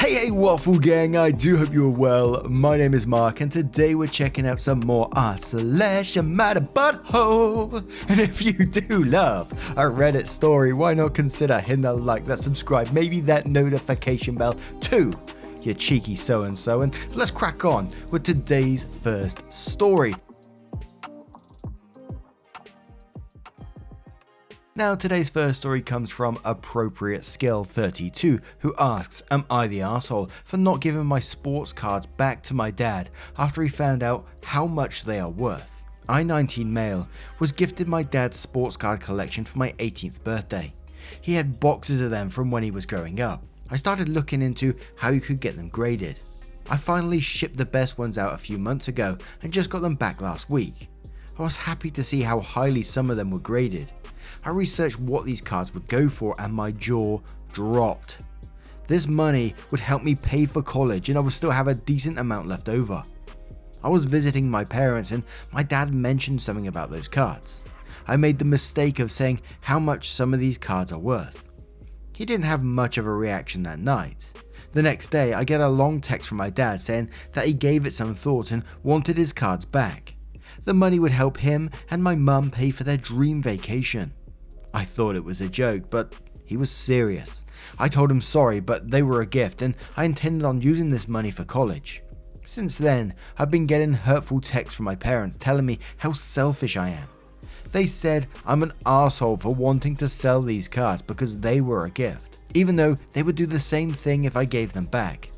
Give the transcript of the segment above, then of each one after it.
Hey Waffle Gang, I do hope you're well. My name is Mark and today we're checking out some more r/matter butthole. And if you do love a Reddit story, why not consider hitting that like, that subscribe, maybe that notification bell too, you cheeky so-and-so. And let's crack on with today's first story. Now, today's first story comes from Appropriate Skill 32, who asks, am I the arsehole for not giving my sports cards back to my dad after he found out how much they are worth? I, 19 male, was gifted my dad's sports card collection for my 18th birthday. He had boxes of them from when he was growing up. I started looking into how you could get them graded. I finally shipped the best ones out a few months ago and just got them back last week. I was happy to see how highly some of them were graded. I researched what these cards would go for and my jaw dropped. This money would help me pay for college and I would still have a decent amount left over. I was visiting my parents and my dad mentioned something about those cards. I made the mistake of saying how much some of these cards are worth. He didn't have much of a reaction that night. The next day I get a long text from my dad saying that he gave it some thought and wanted his cards back. The money would help him and my mum pay for their dream vacation. I thought it was a joke, but he was serious. I told him sorry, but they were a gift and I intended on using this money for college. Since then, I've been getting hurtful texts from my parents telling me how selfish I am. They said I'm an arsehole for wanting to sell these cards because they were a gift, even though they would do the same thing if I gave them back.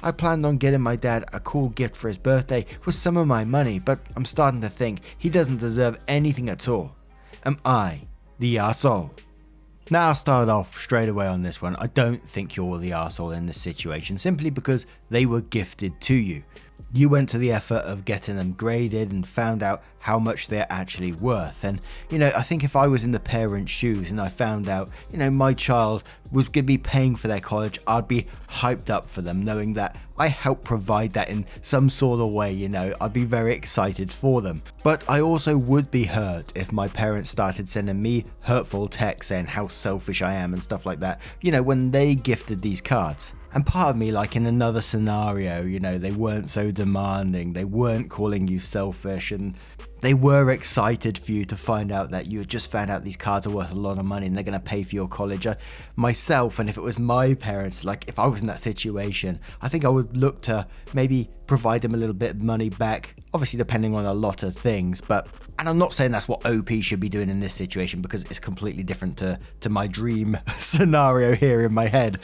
I planned on getting my dad a cool gift for his birthday with some of my money, but I'm starting to think he doesn't deserve anything at all. Am I the arsehole? Now, I'll start off straight away on this one. I don't think you're the arsehole in this situation simply because they were gifted to you. You went to the effort of getting them graded and found out how much they're actually worth. And, I think if I was in the parents' shoes and I found out, my child was going to be paying for their college, I'd be hyped up for them knowing that I helped provide that in some sort of way, I'd be very excited for them. But I also would be hurt if my parents started sending me hurtful texts saying how selfish I am and stuff like that, when they gifted these cards. And part of me, like in another scenario, they weren't so demanding, they weren't calling you selfish, and they were excited for you to find out that you had just found out these cards are worth a lot of money and they're going to pay for your college. Myself, and if it was my parents, like if I was in that situation, I think I would look to maybe provide them a little bit of money back, obviously depending on a lot of things, and I'm not saying that's what OP should be doing in this situation because it's completely different to my dream scenario here in my head.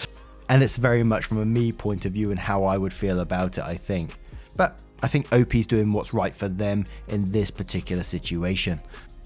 And it's very much from a me point of view and how I would feel about it, I think. But I think OP's doing what's right for them in this particular situation.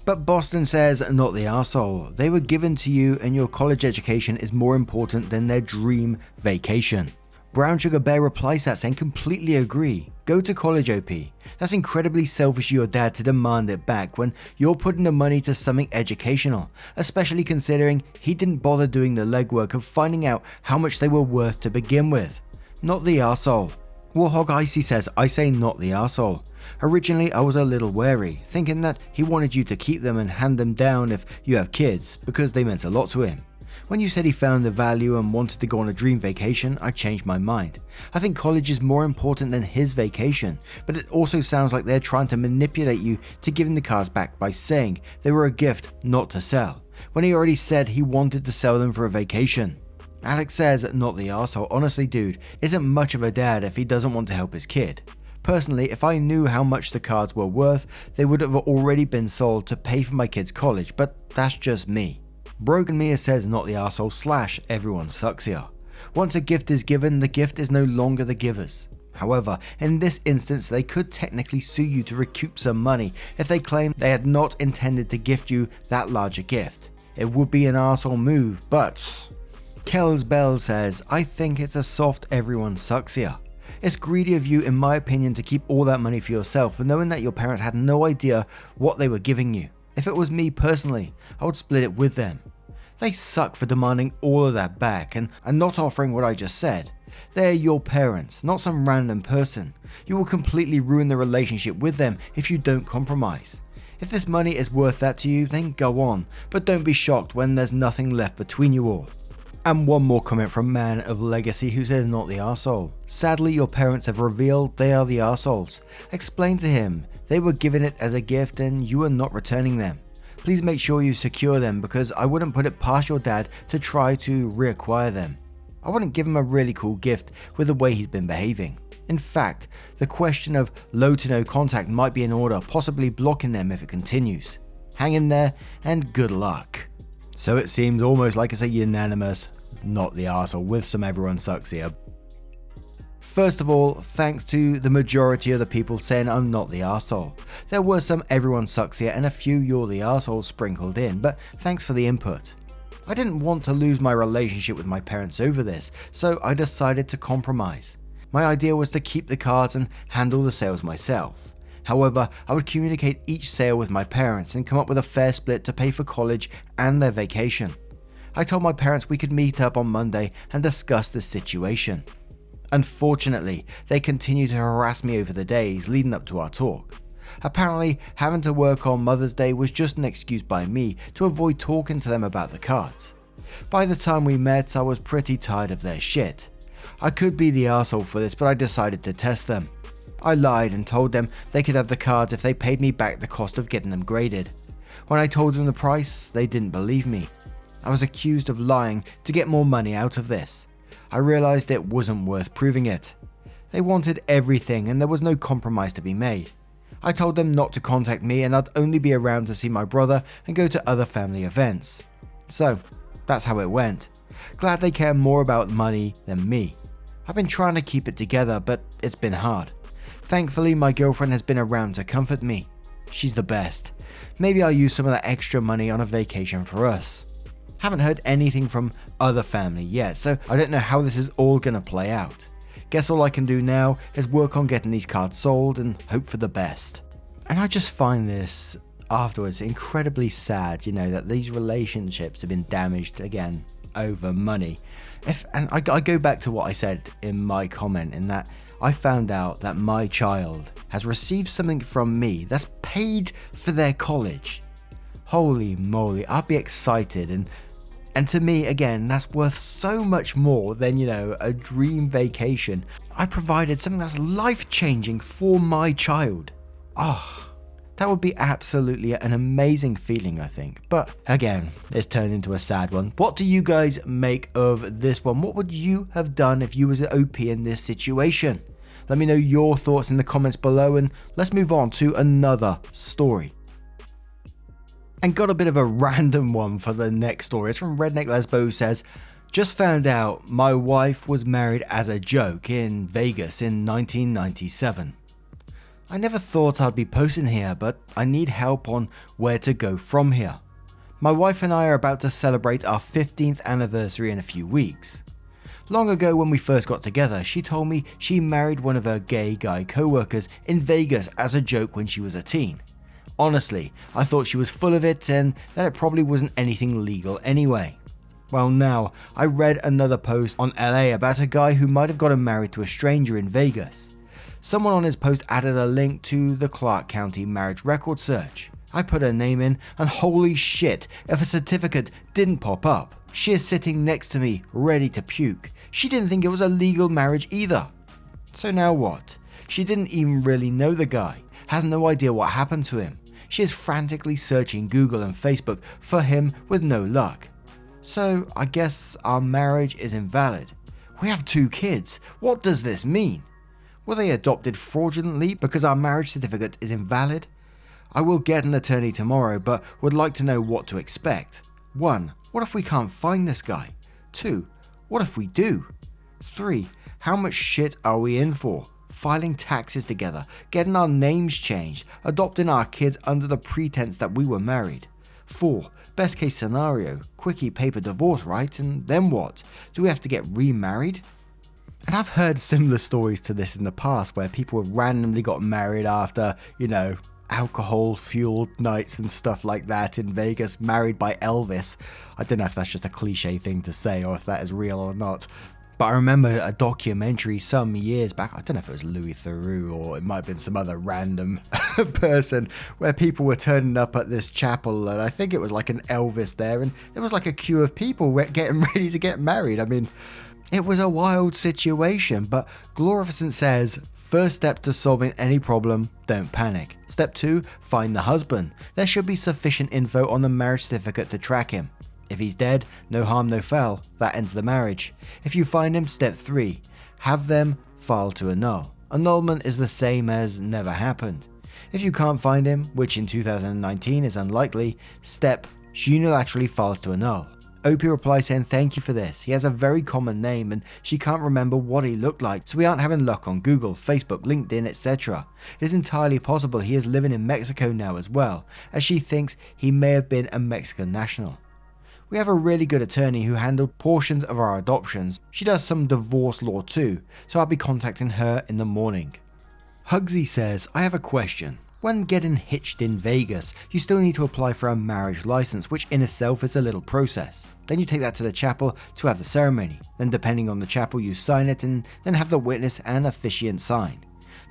But Boston says, not the arsehole. They were given to you and your college education is more important than their dream vacation. Brown Sugar Bear replies that saying, completely agree. Go to college, OP. That's incredibly selfish of your dad to demand it back when you're putting the money to something educational, especially considering he didn't bother doing the legwork of finding out how much they were worth to begin with. Not the arsehole. Warhog Icy says, I say not the arsehole. Originally I was a little wary, thinking that he wanted you to keep them and hand them down if you have kids, because they meant a lot to him. When you said he found the value and wanted to go on a dream vacation, I changed my mind. I think college is more important than his vacation, but it also sounds like they're trying to manipulate you to giving the cards back by saying they were a gift not to sell, when he already said he wanted to sell them for a vacation. Alex says, not the arsehole. Honestly, dude, isn't much of a dad if he doesn't want to help his kid. Personally, if I knew how much the cards were worth, they would have already been sold to pay for my kid's college, but that's just me. Broken Mia says, not the arsehole / everyone sucks here. Once a gift is given, the gift is no longer the giver's. However, in this instance, they could technically sue you to recoup some money if they claim they had not intended to gift you that large a gift. It would be an arsehole move, but... Kells Bell says, I think it's a soft everyone sucks here. It's greedy of you, in my opinion, to keep all that money for yourself, knowing that your parents had no idea what they were giving you. If it was me personally, I would split it with them. They suck for demanding all of that back and not offering what I just said. They're your parents, not some random person. You will completely ruin the relationship with them if you don't compromise. If this money is worth that to you, then go on, but don't be shocked when there's nothing left between you all. And one more comment from Man of Legacy who says, not the arsehole. Sadly, your parents have revealed they are the arseholes. Explain to him they were given it as a gift and you are not returning them. Please make sure you secure them because I wouldn't put it past your dad to try to reacquire them. I wouldn't give him a really cool gift with the way he's been behaving. In fact, the question of low to no contact might be in order, possibly blocking them if it continues. Hang in there and good luck. So it seems almost like it's a unanimous not the arsehole with some everyone sucks here. First of all, thanks to the majority of the people saying I'm not the arsehole. There were some everyone sucks here and a few you're the arsehole sprinkled in, but thanks for the input. I didn't want to lose my relationship with my parents over this, so I decided to compromise. My idea was to keep the cards and handle the sales myself. However, I would communicate each sale with my parents and come up with a fair split to pay for college and their vacation. I told my parents we could meet up on Monday and discuss this situation. Unfortunately, they continued to harass me over the days leading up to our talk. Apparently, having to work on Mother's Day was just an excuse by me to avoid talking to them about the cards. By the time we met, I was pretty tired of their shit. I could be the arsehole for this, but I decided to test them. I lied and told them they could have the cards if they paid me back the cost of getting them graded. When I told them the price, they didn't believe me. I was accused of lying to get more money out of this. I realized it wasn't worth proving it. They wanted everything and there was no compromise to be made. I told them not to contact me and I'd only be around to see my brother and go to other family events. So, that's how it went. Glad they care more about money than me. I've been trying to keep it together, but it's been hard. Thankfully, my girlfriend has been around to comfort me. She's the best. Maybe I'll use some of that extra money on a vacation for us. Haven't heard anything from other family yet, so I don't know how this is all gonna play out. Guess all I can do now is work on getting these cards sold and hope for the best. And I just find this afterwards incredibly sad, that these relationships have been damaged again over money. I go back to what I said in my comment, in that I found out that my child has received something from me that's paid for their college. Holy moly, I'd be excited, and to me, again, that's worth so much more than, a dream vacation. I provided something that's life-changing for my child. That would be absolutely an amazing feeling, I think. But again, it's turned into a sad one. What do you guys make of this one? What would you have done if you was an OP in this situation? Let me know your thoughts in the comments below, and let's move on to another story. And got a bit of a random one for the next story. It's from Redneck Lesbo, who says, just found out my wife was married as a joke in Vegas in 1997. I never thought I'd be posting here, but I need help on where to go from here. My wife and I are about to celebrate our 15th anniversary in a few weeks. Long ago when we first got together, she told me she married one of her gay guy co-workers in Vegas as a joke when she was a teen. Honestly, I thought she was full of it and that it probably wasn't anything legal anyway. Well, now, I read another post on LA about a guy who might have gotten married to a stranger in Vegas. Someone on his post added a link to the Clark County marriage record search. I put her name in and holy shit, if a certificate didn't pop up. She is sitting next to me, ready to puke. She didn't think it was a legal marriage either. So now what? She didn't even really know the guy, has no idea what happened to him. She is frantically searching Google and Facebook for him with no luck. So I guess our marriage is invalid. We have 2 kids. What does this mean? Were they adopted fraudulently because our marriage certificate is invalid? I will get an attorney tomorrow, but would like to know what to expect. 1. What if we can't find this guy? 2. What if we do? 3. How much shit are we in for? Filing taxes together, getting our names changed, adopting our kids under the pretense that we were married. 4. Best case scenario, quickie paper divorce, right? And then what? Do we have to get remarried? And I've heard similar stories to this in the past where people have randomly got married after, alcohol-fueled nights and stuff like that in Vegas, married by Elvis. I don't know if that's just a cliche thing to say or if that is real or not. But I remember a documentary some years back, I don't know if it was Louis Theroux or it might have been some other random person, where people were turning up at this chapel, and I think it was like an Elvis there, and there was like a queue of people getting ready to get married. I mean, it was a wild situation, but Glorificent says, first step to solving any problem, don't panic. Step 2, find the husband. There should be sufficient info on the marriage certificate to track him. If he's dead, no harm, no foul. That ends the marriage. If you find him, step 3, have them file to annul. Annulment is the same as never happened. If you can't find him, which in 2019 is unlikely, step unilaterally files to annul. Opie replies saying thank you for this. He has a very common name and she can't remember what he looked like, so we aren't having luck on Google, Facebook, LinkedIn, etc. It is entirely possible he is living in Mexico now as well, as she thinks he may have been a Mexican national. We have a really good attorney who handled portions of our adoptions. She does some divorce law too, so I'll be contacting her in the morning. Hugsy says, I have a question. When getting hitched in Vegas, you still need to apply for a marriage license, which in itself is a little process. Then you take that to the chapel to have the ceremony. Then depending on the chapel you sign it and then have the witness and officiant sign.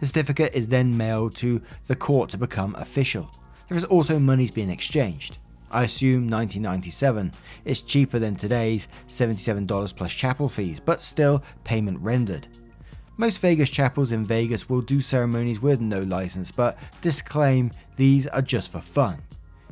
The certificate is then mailed to the court to become official. There is also monies being exchanged. I assume 1997 is cheaper than today's $77 plus chapel fees, but still payment rendered. Most Vegas chapels in Vegas will do ceremonies with no license, but disclaim these are just for fun.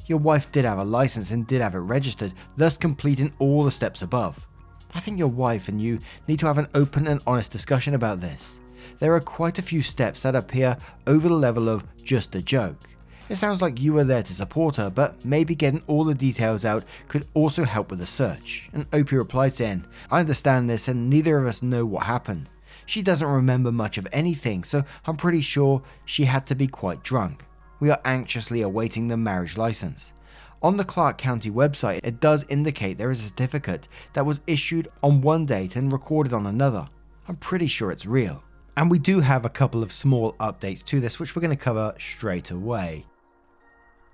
Your wife did have a license and did have it registered, thus completing all the steps above. I think your wife and you need to have an open and honest discussion about this. There are quite a few steps that appear over the level of just a joke. It sounds like you were there to support her, but maybe getting all the details out could also help with the search. And Opie replied saying, I understand this and neither of us know what happened. She doesn't remember much of anything, so I'm pretty sure she had to be quite drunk. We are anxiously awaiting the marriage license. On the Clark County website, it does indicate there is a certificate that was issued on one date and recorded on another. I'm pretty sure it's real. And we do have a couple of small updates to this, which we're going to cover straight away.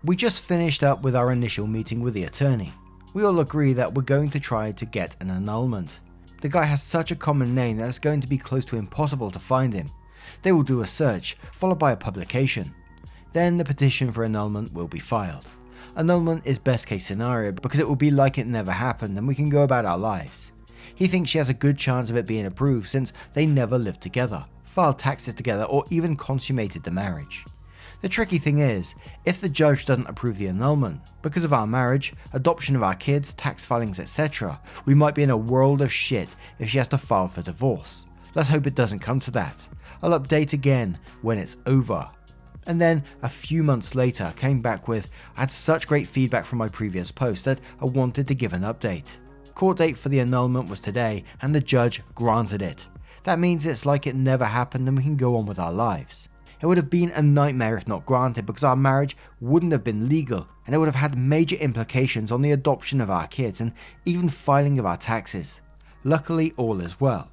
We just finished up with our initial meeting with the attorney. We all agree that we're going to try to get an annulment. The guy has such a common name that it's going to be close to impossible to find him. They will do a search, followed by a publication. Then the petition for annulment will be filed. Annulment is best case scenario because it will be like it never happened and we can go about our lives. He thinks she has a good chance of it being approved since they never lived together, filed taxes together, or even consummated the marriage. The tricky thing is, if the judge doesn't approve the annulment, because of our marriage, adoption of our kids, tax filings, etc., we might be in a world of shit if she has to file for divorce. Let's hope it doesn't come to that. I'll update again when it's over. And then, a few months later, came back with, I had such great feedback from my previous post that I wanted to give an update. Court date for the annulment was today, and the judge granted it. That means it's like it never happened and we can go on with our lives. It would have been a nightmare if not granted because our marriage wouldn't have been legal and it would have had major implications on the adoption of our kids and even filing of our taxes. Luckily, all is well.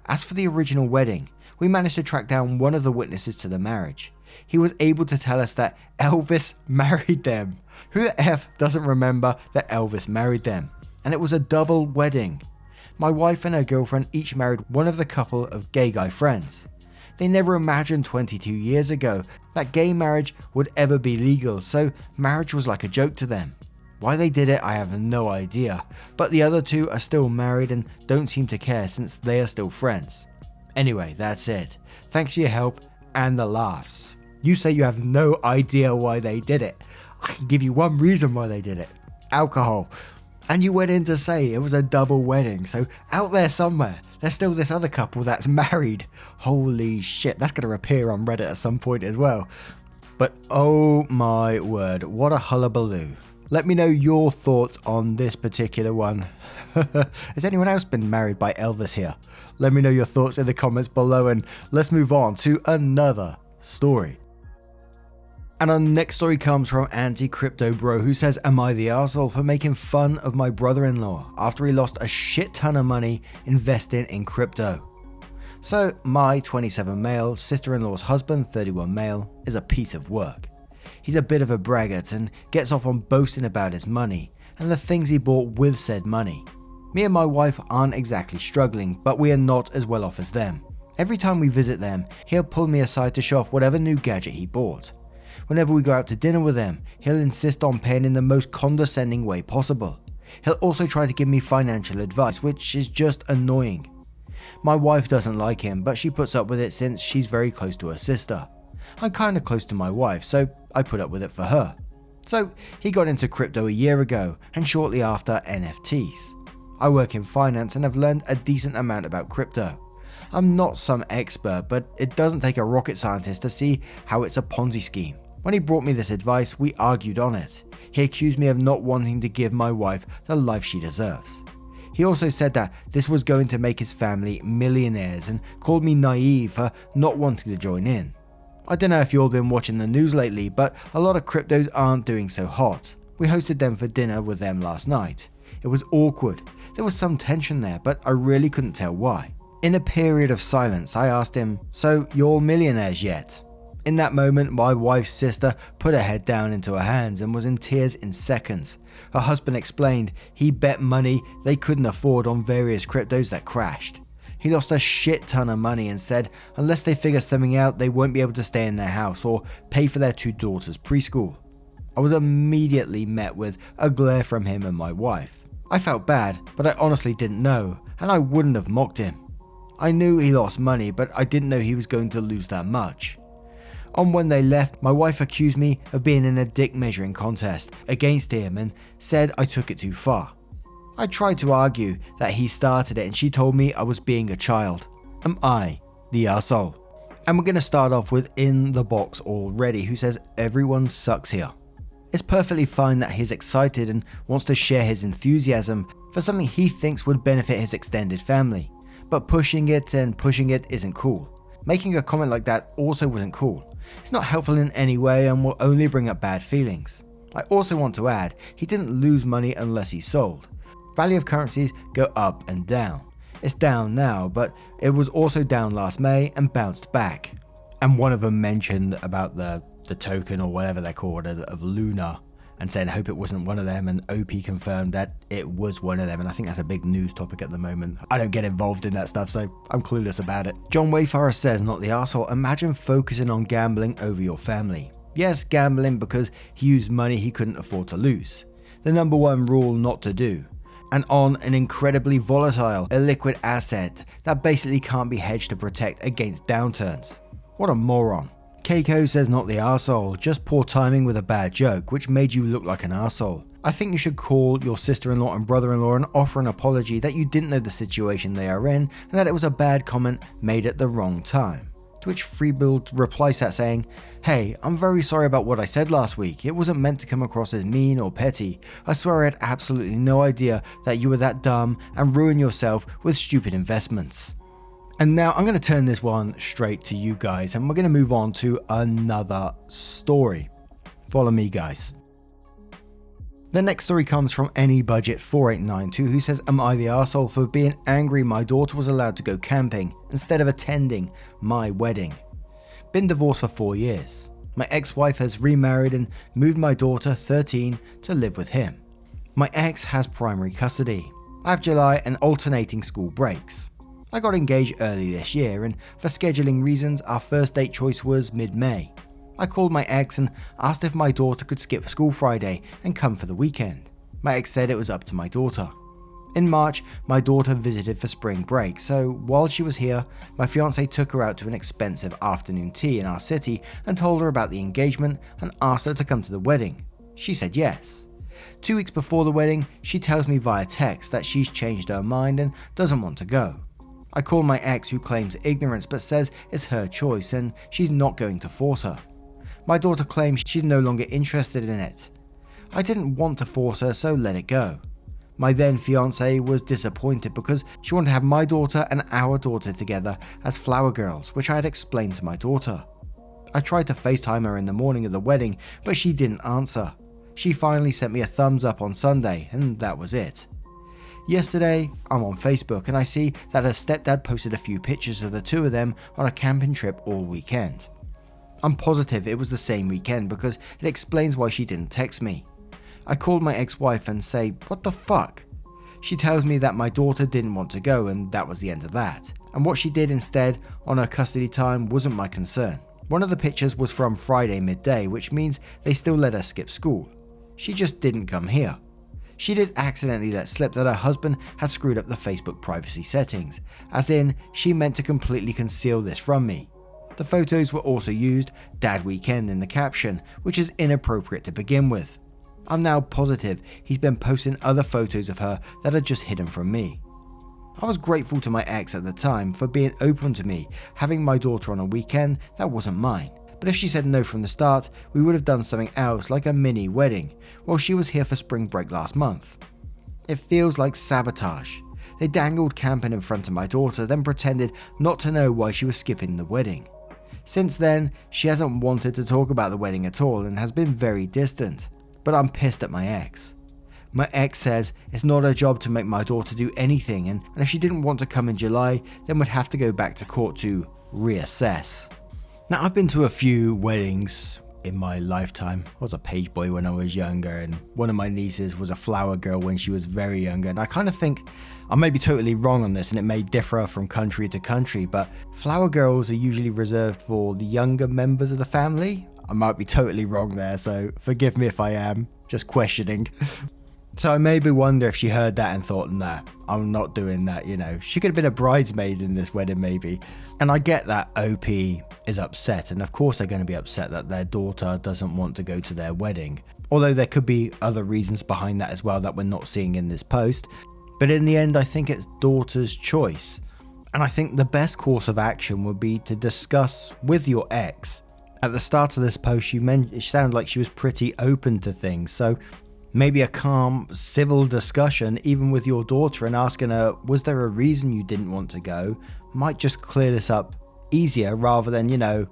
As for the original wedding, we managed to track down one of the witnesses to the marriage. He was able to tell us that Elvis married them. Who the F doesn't remember that Elvis married them? And it was a double wedding. My wife and her girlfriend each married one of the couple of gay guy friends. They never imagined 22 years ago that gay marriage would ever be legal, so marriage was like a joke to them. Why they did it, I have no idea, but the other two are still married and don't seem to care since they are still friends. Anyway, that's it. Thanks for your help and the laughs. You say you have no idea why they did it. I can give you one reason why they did it. Alcohol. And you went in to say it was a double wedding, so out there somewhere, there's still this other couple that's married. Holy shit, that's going to appear on Reddit at some point as well. But oh my word, what a hullabaloo. Let me know your thoughts on this particular one. Has anyone else been married by Elvis here? Let me know your thoughts in the comments below and let's move on to another story. And our next story comes from Anti-Crypto Bro, who says, am I the arsehole for making fun of my brother-in-law after he lost a shit ton of money investing in crypto? So, my 27 male, sister-in-law's husband, 31 male, is a piece of work. He's a bit of a braggart and gets off on boasting about his money and the things he bought with said money. Me and my wife aren't exactly struggling, but we are not as well off as them. Every time we visit them, he'll pull me aside to show off whatever new gadget he bought. Whenever we go out to dinner with him, he'll insist on paying in the most condescending way possible. He'll also try to give me financial advice, which is just annoying. My wife doesn't like him, but she puts up with it since she's very close to her sister. I'm kinda close to my wife, so I put up with it for her. So he got into crypto a year ago, and shortly after NFTs. I work in finance and have learned a decent amount about crypto. I'm not some expert, but it doesn't take a rocket scientist to see how it's a Ponzi scheme. When he brought me this advice, we argued on it. He accused me of not wanting to give my wife the life she deserves. He also said that this was going to make his family millionaires and called me naive for not wanting to join in. I don't know if you've all been watching the news lately, but a lot of cryptos aren't doing so hot. We hosted them for dinner with them last night. It was awkward. There was some tension there, but I really couldn't tell why. In a period of silence, I asked him, "So you're all millionaires yet?" In that moment, my wife's sister put her head down into her hands and was in tears in seconds. Her husband explained he bet money they couldn't afford on various cryptos that crashed. He lost a shit ton of money and said unless they figure something out, they won't be able to stay in their house or pay for their 2 daughters' preschool. I was immediately met with a glare from him and my wife. I felt bad, but I honestly didn't know, and I wouldn't have mocked him. I knew he lost money, but I didn't know he was going to lose that much. On when they left, my wife accused me of being in a dick measuring contest against him and said I took it too far. I tried to argue that he started it and she told me I was being a child. Am I the arsehole? And we're going to start off with In The Box Already, who says everyone sucks here. It's perfectly fine that he's excited and wants to share his enthusiasm for something he thinks would benefit his extended family, but pushing it isn't cool. Making a comment like that also wasn't cool. It's not helpful in any way and will only bring up bad feelings. I also want to add, he didn't lose money unless he sold. Value of currencies go up and down. It's down now, but it was also down last May and bounced back. And one of them mentioned about the token or whatever they're called of Luna and said hope it wasn't one of them, and OP confirmed that it was one of them, and I think that's a big news topic at the moment. I don't get involved in that stuff, so I'm clueless about it. John Wayfarer says, not the arsehole, imagine focusing on gambling over your family. Yes, gambling because he used money he couldn't afford to lose. The number one rule not to do. And on an incredibly volatile, illiquid asset that basically can't be hedged to protect against downturns. What a moron. Keiko says, not the arsehole, just poor timing with a bad joke, which made you look like an arsehole. I think you should call your sister-in-law and brother-in-law and offer an apology that you didn't know the situation they are in and that it was a bad comment made at the wrong time. To which Freebuild replies that saying, hey, I'm very sorry about what I said last week. It wasn't meant to come across as mean or petty. I swear I had absolutely no idea that you were that dumb and ruin yourself with stupid investments. And now I'm going to turn this one straight to you guys and we're going to move on to another story. Follow me, guys. The next story comes from AnyBudget4892, who says, am I the arsehole for being angry my daughter was allowed to go camping instead of attending my wedding? Been divorced for 4 years. My ex-wife has remarried and moved my daughter, 13, to live with him. My ex has primary custody. I have July and alternating school breaks. I got engaged early this year, and for scheduling reasons, our first date choice was mid-May. I called my ex and asked if my daughter could skip school Friday and come for the weekend. My ex said it was up to my daughter. In March, my daughter visited for spring break, so while she was here, my fiance took her out to an expensive afternoon tea in our city and told her about the engagement and asked her to come to the wedding. She said yes. 2 weeks before the wedding, she tells me via text that she's changed her mind and doesn't want to go. I call my ex, who claims ignorance but says it's her choice and she's not going to force her. My daughter claims she's no longer interested in it. I didn't want to force her, so let it go. My then fiance was disappointed because she wanted to have my daughter and our daughter together as flower girls, which I had explained to my daughter. I tried to FaceTime her in the morning of the wedding, but she didn't answer. She finally sent me a thumbs up on Sunday, and that was it. Yesterday, I'm on Facebook and I see that her stepdad posted a few pictures of the two of them on a camping trip all weekend. I'm positive it was the same weekend because it explains why she didn't text me. I called my ex-wife and say, what the fuck? She tells me that my daughter didn't want to go and that was the end of that. And what she did instead on her custody time wasn't my concern. One of the pictures was from Friday midday, which means they still let her skip school. She just didn't come here. She did accidentally let slip that her husband had screwed up the Facebook privacy settings, as in she meant to completely conceal this from me. The photos were also used Dad Weekend in the caption, which is inappropriate to begin with. I'm now positive he's been posting other photos of her that are just hidden from me. I was grateful to my ex at the time for being open to me having my daughter on a weekend that wasn't mine. But if she said no from the start, we would have done something else like a mini wedding while she was here for spring break last month. It feels like sabotage. They dangled camping in front of my daughter, then pretended not to know why she was skipping the wedding. Since then, she hasn't wanted to talk about the wedding at all and has been very distant. But I'm pissed at my ex. My ex says it's not her job to make my daughter do anything, and if she didn't want to come in July, then would have to go back to court to reassess. Now, I've been to a few weddings in my lifetime. I was a page boy when I was younger, and one of my nieces was a flower girl when she was very younger. And I kind of think I may be totally wrong on this, and it may differ from country to country, but flower girls are usually reserved for the younger members of the family. I might be totally wrong there, so forgive me if I am, just questioning. So I maybe wonder if she heard that and thought, nah, I'm not doing that, you know. She could have been a bridesmaid in this wedding maybe. And I get that OP is upset, and of course they're going to be upset that their daughter doesn't want to go to their wedding. Although there could be other reasons behind that as well that we're not seeing in this post. But in the end, I think it's daughter's choice. And I think the best course of action would be to discuss with your ex. At the start of this post, it sounded like she was pretty open to things, so maybe a calm, civil discussion, even with your daughter, and asking her, was there a reason you didn't want to go, might just clear this up easier rather than, you know,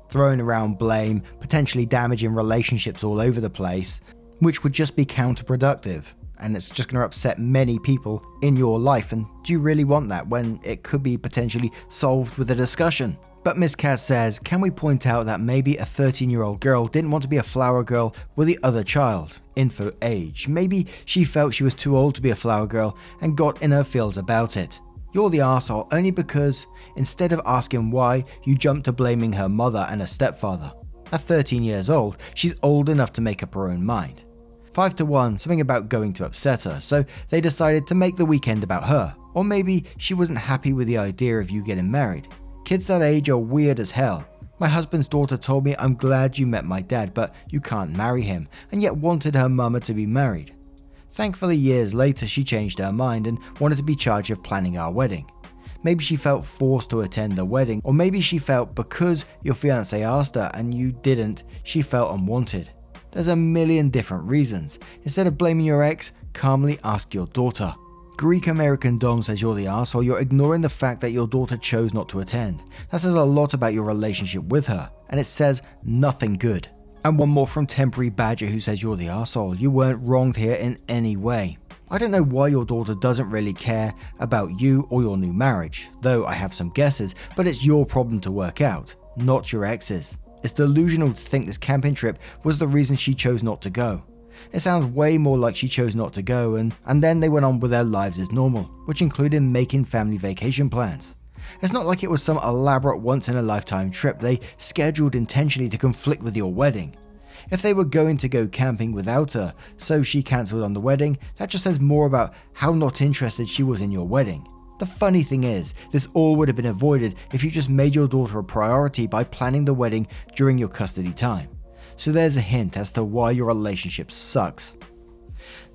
throwing around blame, potentially damaging relationships all over the place, which would just be counterproductive. And it's just going to upset many people in your life. And do you really want that when it could be potentially solved with a discussion? But Miss Cat says, can we point out that maybe a 13-year-old girl didn't want to be a flower girl with the other child? Info age. Maybe she felt she was too old to be a flower girl and got in her feels about it. You're the arsehole only because instead of asking why, you jump to blaming her mother and her stepfather. At 13 years old, she's old enough to make up her own mind. 5-1, something about going to upset her, so they decided to make the weekend about her. Or maybe she wasn't happy with the idea of you getting married. Kids that age are weird as hell. My husband's daughter told me, I'm glad you met my dad, but you can't marry him, and yet wanted her mama to be married. Thankfully, years later, she changed her mind and wanted to be charged of planning our wedding. Maybe she felt forced to attend the wedding, or maybe she felt because your fiance asked her and you didn't, she felt unwanted. There's a million different reasons. Instead of blaming your ex, calmly ask your daughter. Greek American Dom says you're the arsehole, you're ignoring the fact that your daughter chose not to attend. That says a lot about your relationship with her, and it says nothing good. And one more from Temporary Badger who says you're the arsehole, you weren't wronged here in any way. I don't know why your daughter doesn't really care about you or your new marriage, though I have some guesses, but it's your problem to work out, not your ex's. It's delusional to think this camping trip was the reason she chose not to go. It sounds way more like she chose not to go and then they went on with their lives as normal, which included making family vacation plans. It's not like it was some elaborate once-in-a-lifetime trip they scheduled intentionally to conflict with your wedding. If they were going to go camping without her, so she cancelled on the wedding, that just says more about how not interested she was in your wedding. The funny thing is, this all would have been avoided if you just made your daughter a priority by planning the wedding during your custody time. So there's a hint as to why your relationship sucks.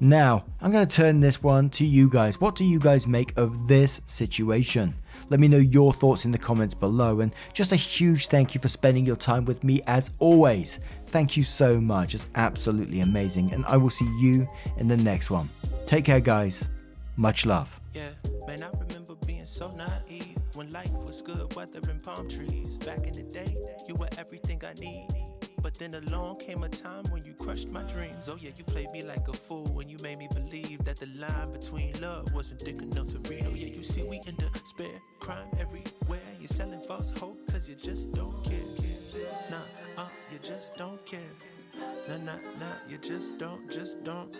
Now, I'm going to turn this one to you guys. What do you guys make of this situation? Let me know your thoughts in the comments below, and just a huge thank you for spending your time with me as always. Thank you so much, it's absolutely amazing, and I will see you in the next one. Take care guys, much love. Yeah, man, I remember being so naive when life was good, weather and palm trees. Back in the day, you were everything I need. But then along came a time when you crushed my dreams. Oh yeah, you played me like a fool when you made me believe that the line between love wasn't thick enough to read. Oh yeah, you see we in despair, crime everywhere. You're selling false hope cause you just don't care. Nah, you just don't care. Nah, you just don't care.